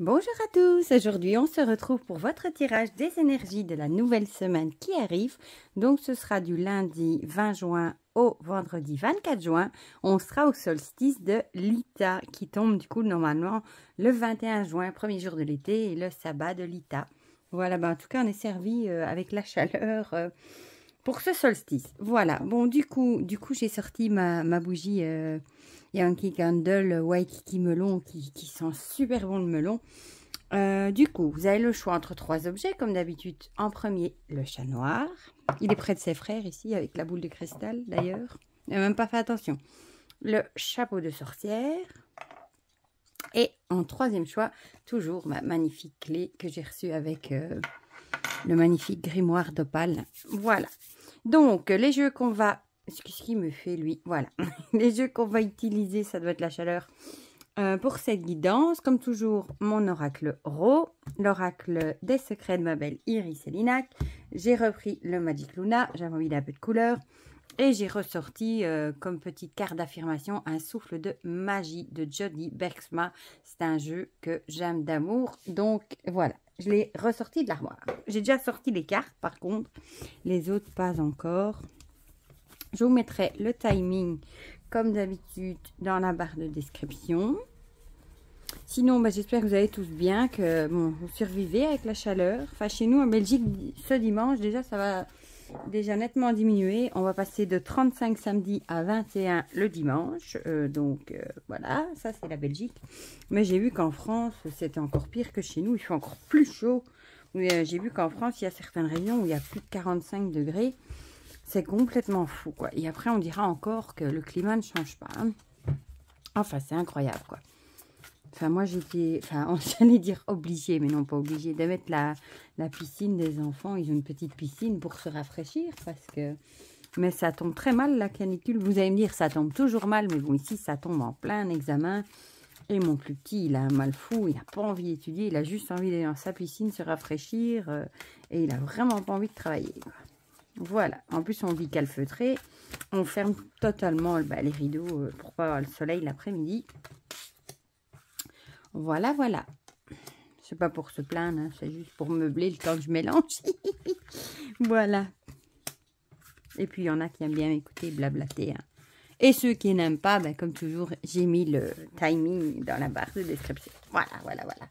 Bonjour à tous, aujourd'hui on se retrouve pour votre tirage des énergies de la nouvelle semaine qui arrive. Donc ce sera du lundi 20 juin au vendredi 24 juin. On sera au solstice de l'Ita qui tombe du coup normalement le 21 juin, premier jour de l'été et le sabbat de l'Ita. Voilà, en tout cas on est servi avec la chaleur pour ce solstice. Voilà, bon du coup j'ai sorti ma bougie Yankee Candle Waikiki melon qui sent super bon le melon. Du coup, vous avez le choix entre trois objets, comme d'habitude. En premier, le chat noir. Il est près de ses frères ici, avec la boule de cristal d'ailleurs. Il n'a même pas fait attention. Le chapeau de sorcière. Et en troisième choix, toujours ma magnifique clé que j'ai reçue avec le magnifique grimoire d'opale. Voilà. Donc, les jeux qu'on va... Qu'est-ce qu'il me fait, lui? Voilà. Les jeux qu'on va utiliser, ça doit être la chaleur. Pour cette guidance, comme toujours, mon oracle Ro, l'oracle des secrets de ma belle Iris et Linac. J'ai repris le Magic Luna, j'avais envie d'un peu de couleur. Et j'ai ressorti comme petite carte d'affirmation un souffle de magie de Jody Bergsma. C'est un jeu que j'aime d'amour. Donc voilà, je l'ai ressorti de l'armoire. J'ai déjà sorti les cartes par contre, les autres pas encore. Je vous mettrai le timing comme d'habitude dans la barre de description. Sinon, j'espère que vous allez tous bien, que vous survivez avec la chaleur. Enfin, chez nous en Belgique, ce dimanche, déjà, ça va déjà nettement diminuer. On va passer de 35 samedi à 21 le dimanche. Voilà, ça c'est la Belgique. Mais j'ai vu qu'en France, c'était encore pire que chez nous. Il fait encore plus chaud. J'ai vu qu'en France, il y a certaines régions où il y a plus de 45 degrés. C'est complètement fou, quoi. Et après, on dira encore que le climat ne change pas. Hein. Enfin, c'est incroyable, quoi. Enfin, moi, j'étais... Enfin, on allait dire obligé, mais non pas obligé, de mettre la piscine des enfants. Ils ont une petite piscine pour se rafraîchir, parce que... Mais ça tombe très mal, la canicule. Vous allez me dire, ça tombe toujours mal, mais bon, ici, ça tombe en plein examen. Et mon plus petit, il a un mal fou, il n'a pas envie d'étudier, il a juste envie d'aller dans sa piscine, se rafraîchir, et il a vraiment pas envie de travailler, quoi. Voilà, en plus on vit calfeutré, on ferme totalement les rideaux pour pas avoir le soleil l'après-midi. Voilà, voilà. C'est pas pour se plaindre, hein, c'est juste pour meubler le temps que je mélange. Voilà. Et puis il y en a qui aiment bien m'écouter blablater. Hein. Et ceux qui n'aiment pas, comme toujours, j'ai mis le timing dans la barre de description. Voilà, voilà, voilà.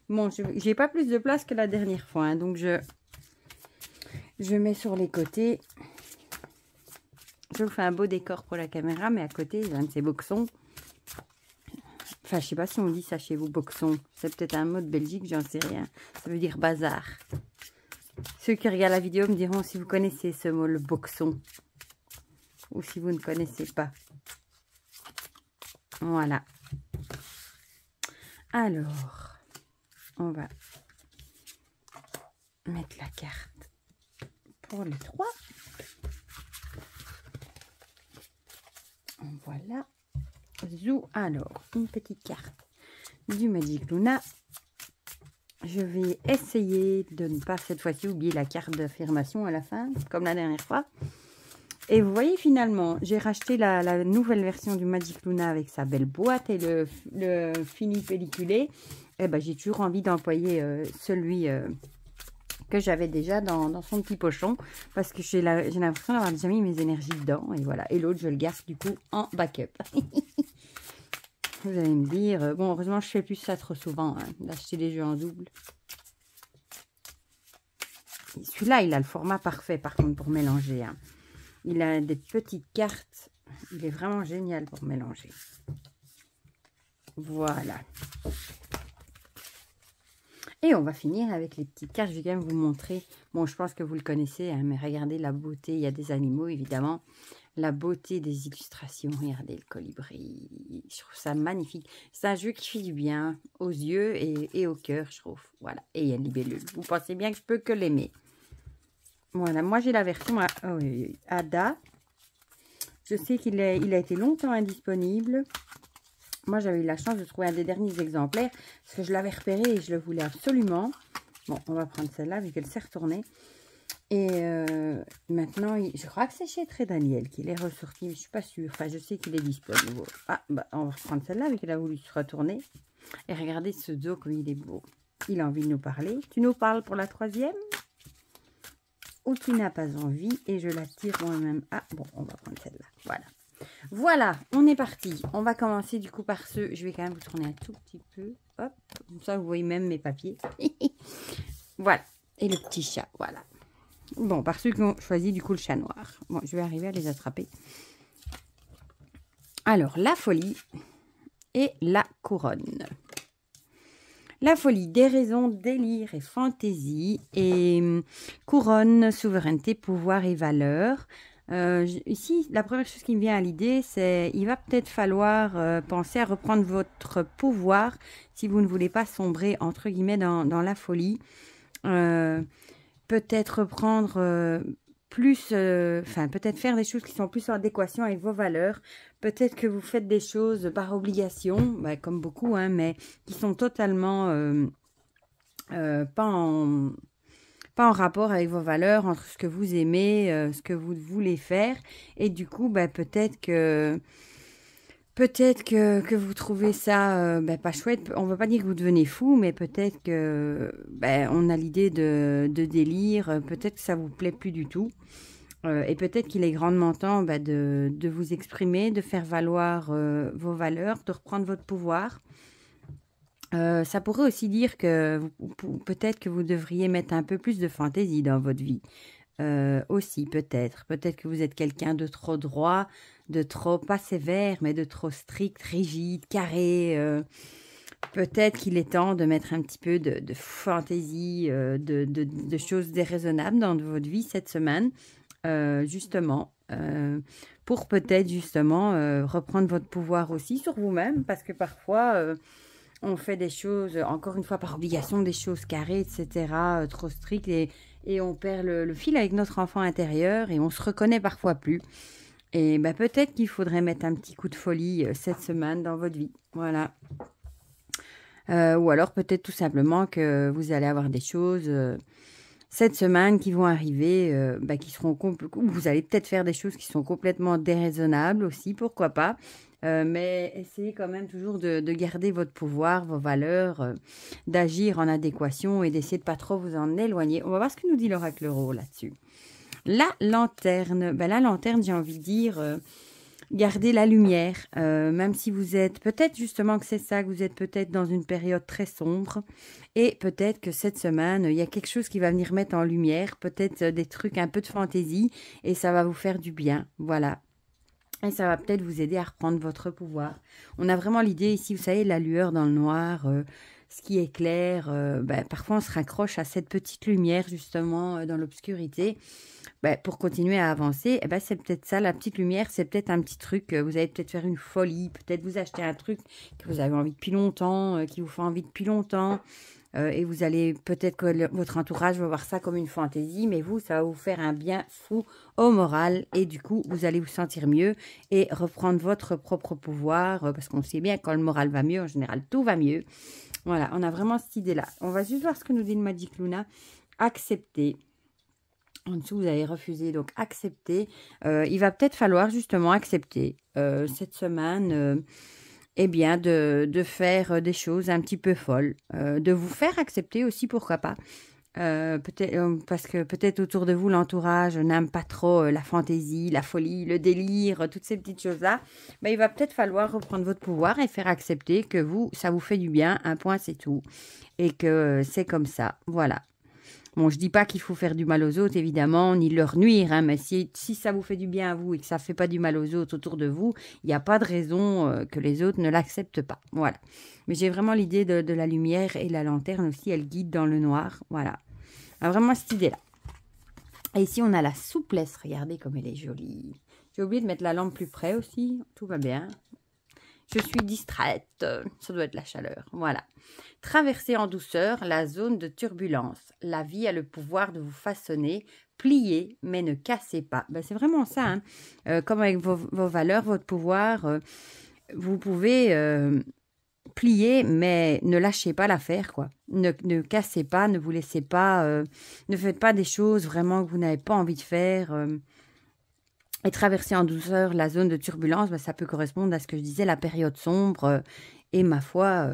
Bon, j'ai pas plus de place que la dernière fois, hein, donc je mets sur les côtés. Je vous fais un beau décor pour la caméra, mais à côté, j'ai un de ces boxons. Enfin, je sais pas si on dit ça chez vous, boxon. C'est peut-être un mot de Belgique, j'en sais rien. Ça veut dire bazar. Ceux qui regardent la vidéo me diront si vous connaissez ce mot, le boxon. Ou si vous ne connaissez pas. Voilà. Alors, on va mettre la carte pour les trois. Voilà. Zou. Alors, une petite carte du Magic Luna. Je vais essayer de ne pas cette fois-ci oublier la carte d'affirmation à la fin, comme la dernière fois. Et vous voyez finalement, j'ai racheté la nouvelle version du Magic Luna avec sa belle boîte et le fini pelliculé. Et j'ai toujours envie d'employer celui que j'avais déjà dans son petit pochon. Parce que j'ai l'impression d'avoir déjà mis mes énergies dedans. Et voilà. Et l'autre, je le garde du coup en backup. Vous allez me dire, bon, heureusement, je fais plus ça trop souvent, hein, d'acheter des jeux en double. Celui-là, il a le format parfait, par contre, pour mélanger. Hein. Il a des petites cartes. Il est vraiment génial pour mélanger. Voilà. Et on va finir avec les petites cartes. Je vais quand même vous montrer. Bon, je pense que vous le connaissez, hein, mais regardez la beauté. Il y a des animaux, évidemment. La beauté des illustrations. Regardez le colibri. Je trouve ça magnifique. C'est un jeu qui fait du bien aux yeux et au cœur, je trouve. Voilà. Et il y a une libellule. Vous pensez bien que je peux que l'aimer. Voilà. Moi, j'ai la version Ada. Je sais qu'il a été longtemps indisponible. Moi, j'avais eu la chance de trouver un des derniers exemplaires. Parce que je l'avais repéré et je le voulais absolument. Bon, on va prendre celle-là vu qu'elle s'est retournée. Et maintenant, je crois que c'est chez Très Daniel qu'il est ressorti. Mais je ne suis pas sûre. Enfin, je sais qu'il est disponible. Ah, on va reprendre celle-là vu qu'elle a voulu se retourner. Et regardez ce dos, comme il est beau. Il a envie de nous parler. Tu nous parles pour la 3e? Ou tu n'as pas envie? Et je la tire moi-même. Ah, bon, on va prendre celle-là. Voilà. Voilà, on est parti. On va commencer du coup par ce... Je vais quand même vous tourner un tout petit peu. Hop, comme ça vous voyez même mes papiers. Voilà. Et le petit chat, voilà. Bon, par ceux qui ont choisi du coup le chat noir. Bon, je vais arriver à les attraper. Alors, la folie et la couronne. La folie, déraison, délire et fantaisie. Et couronne, souveraineté, pouvoir et valeur. Ici, la première chose qui me vient à l'idée, c'est il va peut-être falloir penser à reprendre votre pouvoir si vous ne voulez pas sombrer, entre guillemets, dans la folie. Peut-être reprendre plus, enfin, peut-être faire des choses qui sont plus en adéquation avec vos valeurs. Peut-être que vous faites des choses par obligation, bah, comme beaucoup, hein, mais qui sont totalement pas en rapport avec vos valeurs, entre ce que vous aimez, ce que vous voulez faire. Et du coup, bah, peut-être que vous trouvez ça pas chouette. On ne va pas dire que vous devenez fou, mais peut-être que on a l'idée de délire. Peut-être que ça ne vous plaît plus du tout. Et peut-être qu'il est grandement temps de vous exprimer, de faire valoir vos valeurs, de reprendre votre pouvoir. Ça pourrait aussi dire que peut-être que vous devriez mettre un peu plus de fantaisie dans votre vie. Aussi, peut-être. Peut-être que vous êtes quelqu'un de trop droit, de trop, pas sévère, mais de trop strict, rigide, carré. Peut-être qu'il est temps de mettre un petit peu de fantaisie, de choses déraisonnables dans votre vie cette semaine, justement. Pour peut-être justement reprendre votre pouvoir aussi sur vous-même, parce que parfois... on fait des choses, encore une fois, par obligation, des choses carrées, etc., trop strictes, et on perd le fil avec notre enfant intérieur, et on se reconnaît parfois plus. Et peut-être qu'il faudrait mettre un petit coup de folie cette semaine dans votre vie. Voilà. Ou alors peut-être tout simplement que vous allez avoir des choses cette semaine qui vont arriver, qui seront vous allez peut-être faire des choses qui sont complètement déraisonnables aussi, pourquoi pas. Mais essayez quand même toujours de garder votre pouvoir, vos valeurs, d'agir en adéquation et d'essayer de pas trop vous en éloigner. On va voir ce que nous dit l'oracle Rose là-dessus. La lanterne, la lanterne, j'ai envie de dire, gardez la lumière, même si vous êtes, peut-être justement que c'est ça, que vous êtes peut-être dans une période très sombre, et peut-être que cette semaine, il y a quelque chose qui va venir mettre en lumière, peut-être des trucs, un peu de fantaisie, et ça va vous faire du bien, voilà. Et ça va peut-être vous aider à reprendre votre pouvoir. On a vraiment l'idée ici, vous savez, la lueur dans le noir, ce qui est clair. Parfois, on se raccroche à cette petite lumière, justement, dans l'obscurité. Pour continuer à avancer, c'est peut-être ça, la petite lumière, c'est peut-être un petit truc. Vous allez peut-être faire une folie, peut-être vous acheter un truc que vous avez envie depuis longtemps, qui vous fait envie depuis longtemps. Et vous allez, peut-être que votre entourage va voir ça comme une fantaisie, mais vous, ça va vous faire un bien fou au moral. Et du coup, vous allez vous sentir mieux et reprendre votre propre pouvoir, parce qu'on sait bien, quand le moral va mieux, en général, tout va mieux. Voilà, on a vraiment cette idée-là. On va juste voir ce que nous dit le Magic Luna. Accepter. En dessous, vous allez refuser, donc accepter. Il va peut-être falloir justement accepter cette semaine... de faire des choses un petit peu folles, de vous faire accepter aussi, pourquoi pas. Peut-être parce que peut-être autour de vous, l'entourage n'aime pas trop la fantaisie, la folie, le délire, toutes ces petites choses-là. Il va peut-être falloir reprendre votre pouvoir et faire accepter que vous, ça vous fait du bien, un point c'est tout, et que c'est comme ça, voilà. Bon, je dis pas qu'il faut faire du mal aux autres, évidemment, ni leur nuire, hein, mais si ça vous fait du bien à vous et que ça ne fait pas du mal aux autres autour de vous, il n'y a pas de raison que les autres ne l'acceptent pas. Voilà. Mais j'ai vraiment l'idée de la lumière, et la lanterne aussi, elle guide dans le noir. Voilà. Vraiment cette idée-là. Et ici, on a la souplesse. Regardez comme elle est jolie. J'ai oublié de mettre la lampe plus près aussi. Tout va bien. Je suis distraite, ça doit être la chaleur, voilà. Traversez en douceur la zone de turbulence. La vie a le pouvoir de vous façonner, plier, mais ne cassez pas. C'est vraiment ça, hein. Comme avec vos valeurs, votre pouvoir, vous pouvez plier, mais ne lâchez pas l'affaire, quoi. Ne cassez pas, ne vous laissez pas, ne faites pas des choses vraiment que vous n'avez pas envie de faire. Et traverser en douceur la zone de turbulence, ça peut correspondre à ce que je disais, la période sombre. Et ma foi,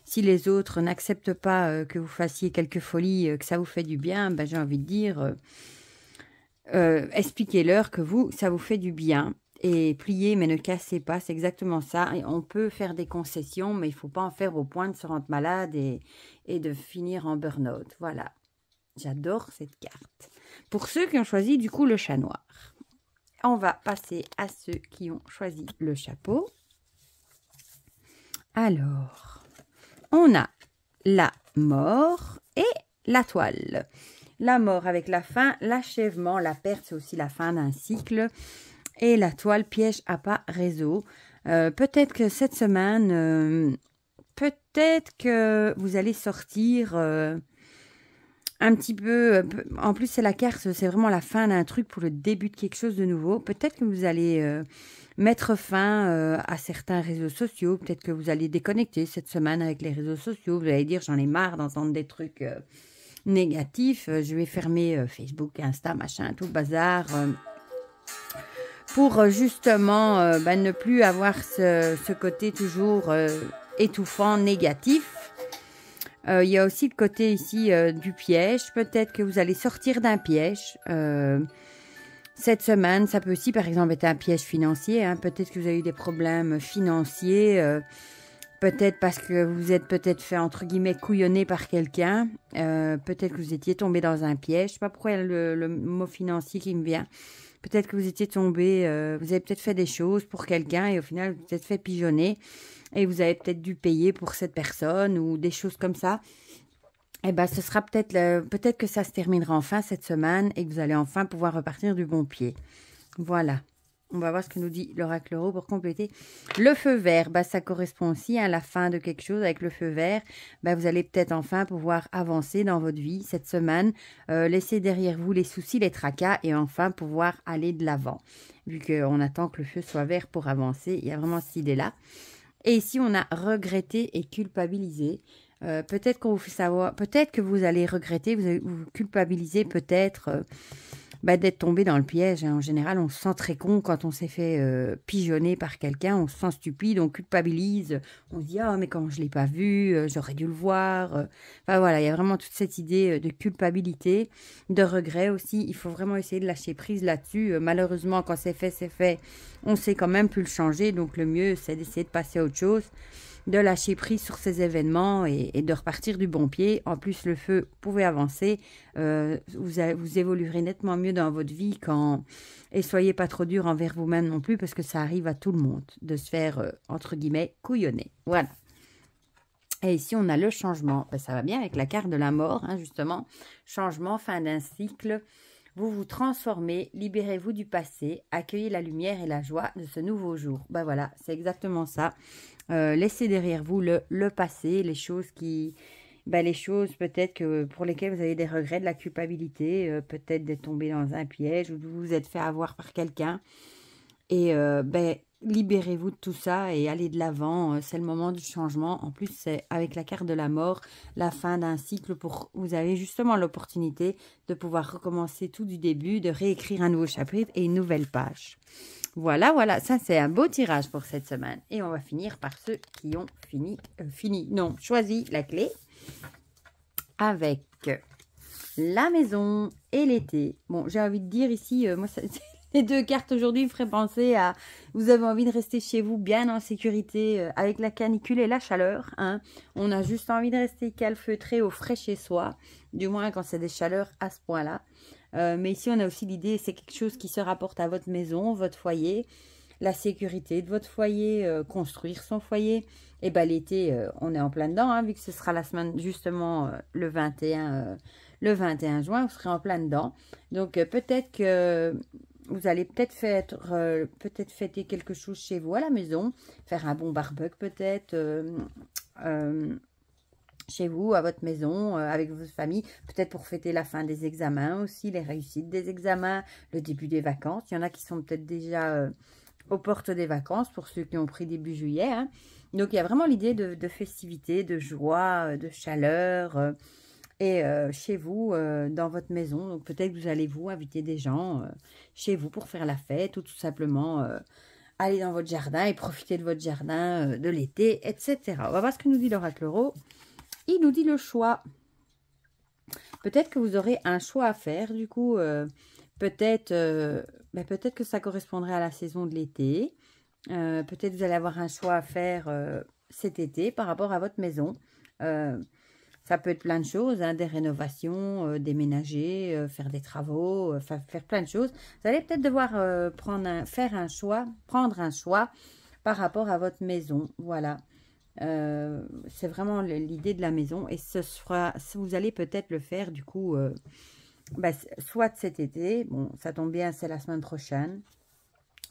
si les autres n'acceptent pas que vous fassiez quelques folies, que ça vous fait du bien, ben, j'ai envie de dire, expliquez-leur que vous, ça vous fait du bien. Et pliez, mais ne cassez pas, c'est exactement ça. Et on peut faire des concessions, mais il ne faut pas en faire au point de se rendre malade et de finir en burn-out. Voilà, j'adore cette carte. Pour ceux qui ont choisi du coup le chat noir, on va passer à ceux qui ont choisi le chapeau. Alors, on a la mort et la toile. La mort avec la fin, l'achèvement, la perte, c'est aussi la fin d'un cycle. Et la toile, piège à pas réseau. Peut-être que cette semaine, peut-être que vous allez sortir un petit peu. En plus, c'est la carte, c'est vraiment la fin d'un truc pour le début de quelque chose de nouveau. Peut-être que vous allez mettre fin à certains réseaux sociaux. Peut-être que vous allez déconnecter cette semaine avec les réseaux sociaux. Vous allez dire, j'en ai marre d'entendre des trucs négatifs. Je vais fermer Facebook, Insta, machin, tout le bazar. Pour justement ne plus avoir ce côté toujours étouffant, négatif. Il y a aussi le côté ici du piège. Peut-être que vous allez sortir d'un piège. Cette semaine, ça peut aussi par exemple être un piège financier. Hein. Peut-être que vous avez eu des problèmes financiers. Peut-être parce que vous êtes peut-être fait entre guillemets couillonner par quelqu'un. Peut-être que vous étiez tombé dans un piège. Je ne sais pas pourquoi il y a le mot financier qui me vient. Peut-être que vous étiez tombé, vous avez peut-être fait des choses pour quelqu'un et au final, vous êtes fait pigeonner et vous avez peut-être dû payer pour cette personne ou des choses comme ça. Eh bien, ce sera peut-être que ça se terminera enfin cette semaine et que vous allez enfin pouvoir repartir du bon pied. Voilà. On va voir ce que nous dit l'oracle Tarot pour compléter. Le feu vert, bah, ça correspond aussi à la fin de quelque chose. Avec le feu vert, bah, vous allez peut-être enfin pouvoir avancer dans votre vie cette semaine. Laisser derrière vous les soucis, les tracas et enfin pouvoir aller de l'avant. Vu qu'on attend que le feu soit vert pour avancer, il y a vraiment cette idée-là. Et ici, on a regretté et culpabilisé. Peut-être qu'on vous fait savoir, peut-être que vous allez regretter, vous culpabiliser peut-être d'être tombé dans le piège. Hein. En général, on se sent très con quand on s'est fait pigeonner par quelqu'un. On se sent stupide, on culpabilise. On se dit « Ah, mais comment je ne l'ai pas vu, j'aurais dû le voir. » Enfin voilà, il y a vraiment toute cette idée de culpabilité, de regret aussi. Il faut vraiment essayer de lâcher prise là-dessus. Malheureusement, quand c'est fait, on ne sait quand même plus le changer. Donc le mieux, c'est d'essayer de passer à autre chose, de lâcher prise sur ces événements et de repartir du bon pied. En plus, le feu, vous pouvez avancer. Vous évoluerez nettement mieux dans votre vie et soyez pas trop dur envers vous-même non plus parce que ça arrive à tout le monde de se faire, entre guillemets, couillonner. Voilà. Et ici, on a le changement. Ben, ça va bien avec la carte de la mort, hein, justement. Changement, fin d'un cycle. Vous vous transformez, libérez-vous du passé, accueillez la lumière et la joie de ce nouveau jour. Ben voilà, c'est exactement ça. Laissez derrière vous le passé, les choses les choses peut-être que pour lesquelles vous avez des regrets, de la culpabilité, peut-être d'être tombé dans un piège ou de vous être fait avoir par quelqu'un. Et libérez-vous de tout ça et allez de l'avant. C'est le moment du changement. En plus, c'est avec la carte de la mort, la fin d'un cycle. Vous avez justement l'opportunité de pouvoir recommencer tout du début, de réécrire un nouveau chapitre et une nouvelle page. Voilà, voilà. Ça, c'est un beau tirage pour cette semaine. Et on va finir par ceux qui ont choisi la clé avec la maison et l'été. Bon, j'ai envie de dire ici, moi, les deux cartes aujourd'hui me feraient penser à vous avez envie de rester chez vous bien en sécurité avec la canicule et la chaleur. Hein. On a juste envie de rester calfeutré au frais chez soi, du moins quand c'est des chaleurs à ce point-là. Mais ici, on a aussi l'idée, c'est quelque chose qui se rapporte à votre maison, votre foyer, la sécurité de votre foyer, construire son foyer. Et bien l'été, on est en plein dedans, hein, vu que ce sera la semaine justement le 21 juin, vous serez en plein dedans. Donc peut-être que vous allez peut-être fêter quelque chose chez vous à la maison, faire un bon barbecue peut-être chez vous, à votre maison, avec votre famille, peut-être pour fêter la fin des examens aussi, les réussites des examens, le début des vacances. Il y en a qui sont peut-être déjà aux portes des vacances pour ceux qui ont pris début juillet. Hein. Donc, il y a vraiment l'idée de festivité, de joie, de chaleur et chez vous, dans votre maison. Donc, peut-être que vous allez inviter des gens chez vous pour faire la fête ou tout simplement aller dans votre jardin et profiter de votre jardin de l'été, etc. On va voir ce que nous dit l'oracle Euro. Il nous dit le choix. Peut-être que vous aurez un choix à faire, du coup, peut-être que ça correspondrait à la saison de l'été. Peut-être que vous allez avoir un choix à faire cet été par rapport à votre maison. Ça peut être plein de choses, hein, des rénovations, déménager, faire des travaux, faire plein de choses. Vous allez peut-être devoir prendre un choix par rapport à votre maison. Voilà. C'est vraiment l'idée de la maison et vous allez peut-être le faire du coup, soit cet été, bon, ça tombe bien, c'est la semaine prochaine.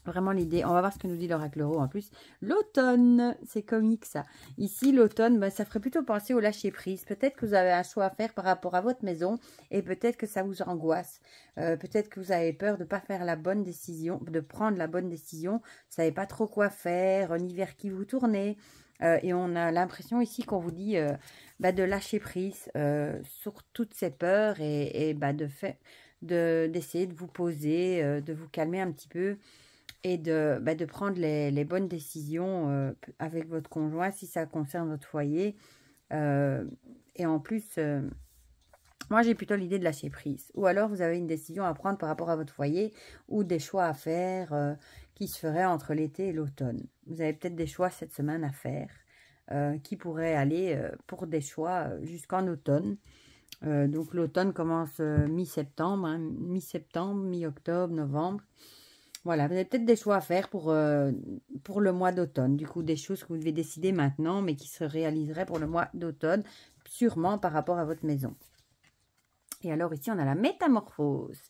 Vraiment l'idée, on va voir ce que nous dit l'oracle Euro en plus. L'automne, c'est comique ça. Ici, l'automne, ça ferait plutôt penser au lâcher prise. Peut-être que vous avez un choix à faire par rapport à votre maison et peut-être que ça vous angoisse. Peut-être que vous avez peur de ne pas faire la bonne décision, de prendre la bonne décision. Vous ne savez pas trop quoi faire, un hiver qui vous tournez. Et on a l'impression ici qu'on vous dit de lâcher prise sur toutes ces peurs et d'essayer de vous poser, de vous calmer un petit peu. Et de prendre les bonnes décisions avec votre conjoint si ça concerne votre foyer. Et en plus, moi j'ai plutôt l'idée de lâcher prise. Ou alors vous avez une décision à prendre par rapport à votre foyer ou des choix à faire qui se feraient entre l'été et l'automne. Vous avez peut-être des choix cette semaine à faire qui pourraient aller pour des choix jusqu'en automne. Donc l'automne commence mi-septembre, hein, mi-septembre, mi-octobre, novembre. Voilà, vous avez peut-être des choix à faire pour le mois d'automne. Du coup, des choses que vous devez décider maintenant, mais qui se réaliseraient pour le mois d'automne, sûrement par rapport à votre maison. Et alors ici, on a la métamorphose.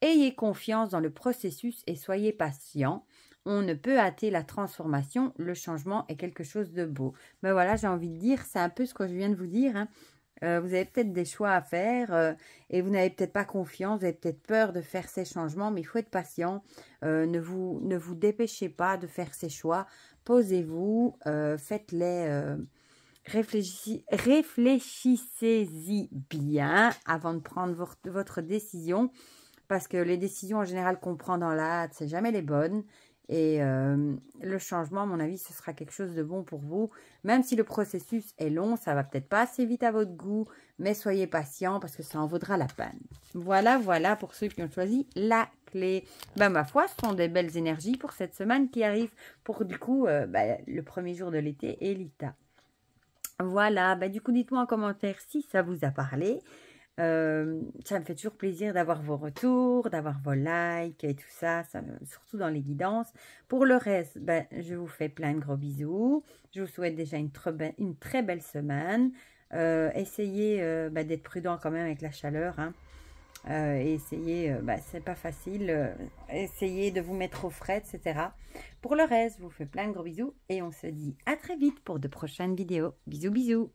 Ayez confiance dans le processus et soyez patient. On ne peut hâter la transformation. Le changement est quelque chose de beau. Ben voilà, j'ai envie de dire, c'est un peu ce que je viens de vous dire, hein. Vous avez peut-être des choix à faire et vous n'avez peut-être pas confiance, vous avez peut-être peur de faire ces changements, mais il faut être patient. Ne vous dépêchez pas de faire ces choix. Posez-vous, faites-les, réfléchissez-y bien avant de prendre votre décision. Parce que les décisions en général qu'on prend dans la hâte, c'est jamais les bonnes. Et le changement, à mon avis, ce sera quelque chose de bon pour vous. Même si le processus est long, ça va peut-être pas assez vite à votre goût. Mais soyez patient parce que ça en vaudra la peine. Voilà pour ceux qui ont choisi la clé. Ma foi, ce sont des belles énergies pour cette semaine qui arrive. Pour du coup, le premier jour de l'été et l'ITA. Voilà, du coup, dites-moi en commentaire si ça vous a parlé. Ça me fait toujours plaisir d'avoir vos retours, d'avoir vos likes et tout ça, surtout dans les guidances. Pour le reste, je vous fais plein de gros bisous. Je vous souhaite déjà une très belle semaine. Essayez d'être prudent quand même avec la chaleur. Hein. Et essayez, c'est pas facile, essayez de vous mettre au frais, etc. Pour le reste, je vous fais plein de gros bisous et on se dit à très vite pour de prochaines vidéos. Bisous, bisous.